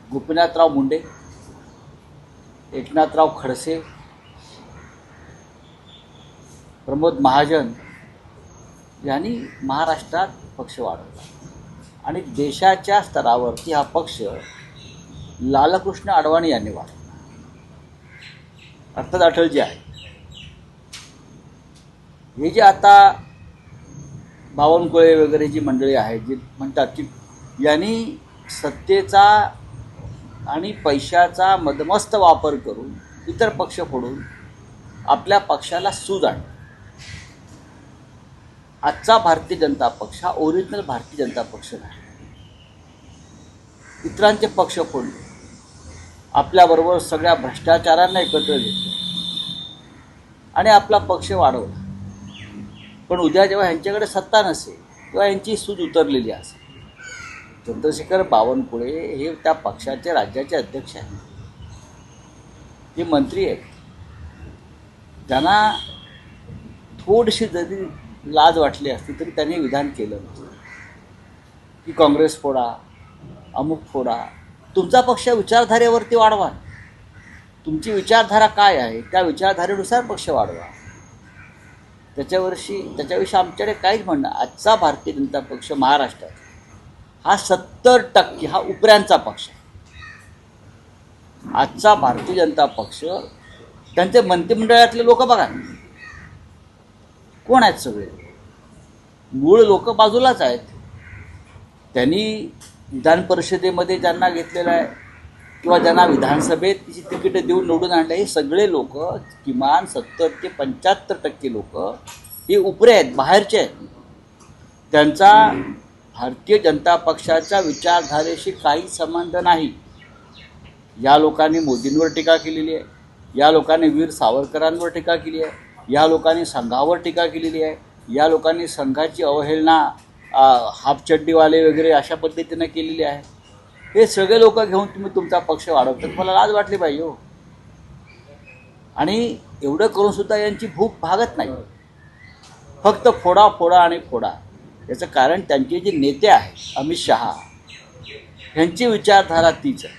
गोपीनाथराव मुंडे, एकनाथराव खडसे, प्रमोद महाजन यांनी महाराष्ट्रात पक्ष वाढवला आणि देशाच्या स्तरावरती हा पक्ष लालकृष्ण अडवाणी यांनी वाढवला. अर्थात अटलजी आहे. हे जे आता बावनकुळे वगैरे जी मंडळी आहेत जी म्हणतात की यांनी सत्तेचा आणि पैशाचा मदमस्त वापर करून इतर पक्ष फोडून आपल्या पक्षाला सूज आणली. आजचा भारतीय जनता पक्ष हा ओरिजिनल भारतीय जनता पक्ष नाही. इतरांचे पक्ष फोडले, आपल्याबरोबर सगळ्या भ्रष्टाचारांना एकत्र घेतलं आणि आपला पक्ष वाढवला. पण उद्या जेव्हा ह्यांच्याकडे सत्ता नसेल तेव्हा यांची सूज उतरलेली असेल. चंद्रशेखर बावनकुळे हे त्या पक्षाचे राज्याचे अध्यक्ष आहेत. हे मंत्री आहेत. त्यांना थोडीशी जरी लाज वाटली असती तरी त्यांनी विधान केलं नसतं की काँग्रेस फोडा, अमुक फोडा. तुमचा पक्ष विचारधारेवरती वाढवा. तुमची विचारधारा काय आहे त्या विचारधारेनुसार पक्ष वाढवा. त्याच्याविषयी आमच्याकडे काहीच म्हणणं. आजचा भारतीय जनता पक्ष महाराष्ट्रात हा 70% हा उपऱ्यांचा पक्ष आहे. आजचा भारतीय जनता पक्ष त्यांचे मंत्रिमंडळातले लोक बघा कोण आहेत. सगळे मूळ लोक बाजूलाच आहेत. त्यांनी विधान परिषदेमध्ये ज्यांना घेतलेलं आहे किंवा ज्यांना विधानसभेत तिची तिकीटं देऊन निवडून आणलं, हे सगळे लोक किमान 70 ते 75% लोक हे उपरे आहेत, बाहेरचे आहेत. त्यांचा भारतीय जनता पक्षाच्या विचारधारेशी काही संबंध नाही. या लोकांनी मोदींवर टीका केलेली आहे, या लोकांनी वीर सावरकरांवर टीका केली आहे, या लोकांनी संघावर टीका केलेली आहे, या लोकांनी संघाची अवहेलना हाफचड्डीवाले वगैरे अशा पद्धतीनं केलेली आहे. हे सगळे लोक घेऊन तुम्ही तुमचा पक्ष वाढवतात. मला लाज वाटली पाहिजे हो. आणि एवढं करूनसुद्धा यांची भूक भागत नाही. फक्त फोडा फोडा आणि फोडा. याचं कारण त्यांचे जे नेते आहेत अमित शहा यांची विचारधारा तीच आहे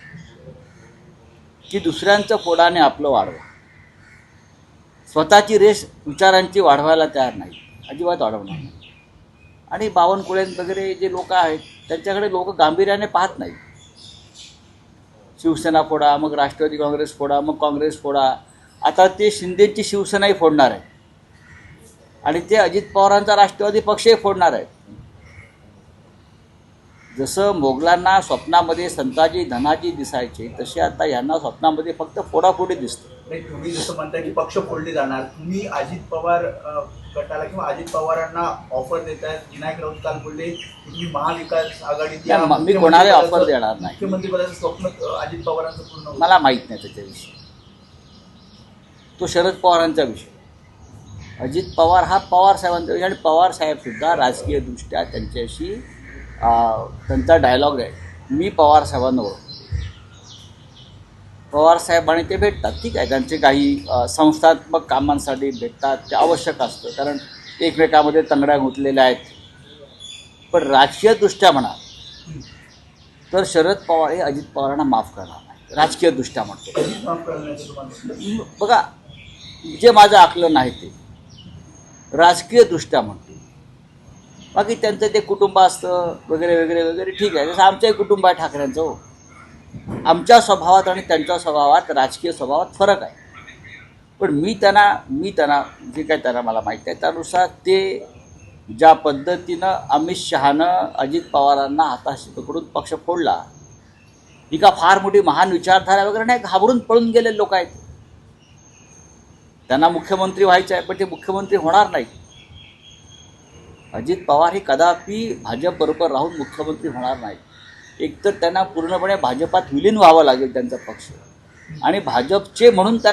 की दुसऱ्यांचं फोडाने आपलं वाढवा. स्वतःची रेस विचारांची वाढवायला तयार नाही, अजिबात वाढवणार नाही. आणि बावनकुळे वगैरे जे लोक आहेत त्यांच्याकडे लोक गांभीर्याने पाहत नाहीत. शिवसेना फोडा, मग राष्ट्रवादी काँग्रेस फोडा, मग काँग्रेस फोडा. आता ते शिंदेची शिवसेनाही फोडणार आहे आणि ते अजित पवारांचा राष्ट्रवादी पक्षही फोडणार आहेत. जसं मोगलांना स्वप्नामध्ये संताजी धनाजी दिसायचे तसे आता यांना स्वप्नामध्ये फक्त फोडाफोडी दिसते. नाही, तुम्ही जसं म्हणताय की पक्ष फोडले जाणार, तुम्ही अजित पवार गटाला किंवा अजित पवारांना ऑफर देताय. विनायक राऊत काल बोलले तुम्ही महाविकास आघाडीत, मी कोणाला ऑफर देणार नाही. मुख्यमंत्रीपदाचं स्वप्न अजित पवारांचं पूर्ण होईल. मला माहीत नाही त्याच्याविषयी. तो शरद पवारांचा विषय. अजित पवार हा पवार साहेबांचा विषय आणि पवार साहेबसुद्धा राजकीयदृष्ट्या त्यांच्याशी त्यांचा डायलॉग आहे. मी पवार साहेबांना ओळखतो. पवार साहेब आणि ते भेटतात, ठीक आहे. त्यांचे काही संस्थात्मक कामांसाठी भेटतात, ते आवश्यक असतं कारण एकमेकामध्ये तंगड्या गुंतलेल्या आहेत. पण राजकीयदृष्ट्या म्हणा तर शरद पवार हे अजित पवारांना माफ करणार नाही. राजकीयदृष्ट्या म्हणतो. बघा, जे माझं आकलन आहे ते राजकीयदृष्ट्या म्हणतो. बाकी त्यांचं ते कुटुंब असतं वगैरे वगैरे वगैरे, ठीक आहे. जसं आमचंही कुटुंब आहे ठाकरेंचं हो. आमच्या स्वभावात आणि त्यांच्या स्वभावात, राजकीय स्वभावात फरक आहे. पण मी त्यांना जे काय त्यांना मला माहीत आहे त्यानुसार ते ज्या पद्धतीनं अमित शहानं अजित पवारांना हाताशी पकडून पक्ष फोडला, ही का फार मोठी महान विचारधारा वगैरे नाही. घाबरून पळून गेलेले लोक आहेत. त्यांना मुख्यमंत्री व्हायचं आहे पण ते मुख्यमंत्री होणार नाही. अजित पवार हे कदापि भाजपबरोबर राहून मुख्यमंत्री होणार नाही. एकतर त्यांना पूर्णपणे भाजपात विलीन व्हावं लागेल त्यांचा पक्ष, आणि भाजपचे म्हणून त्यांना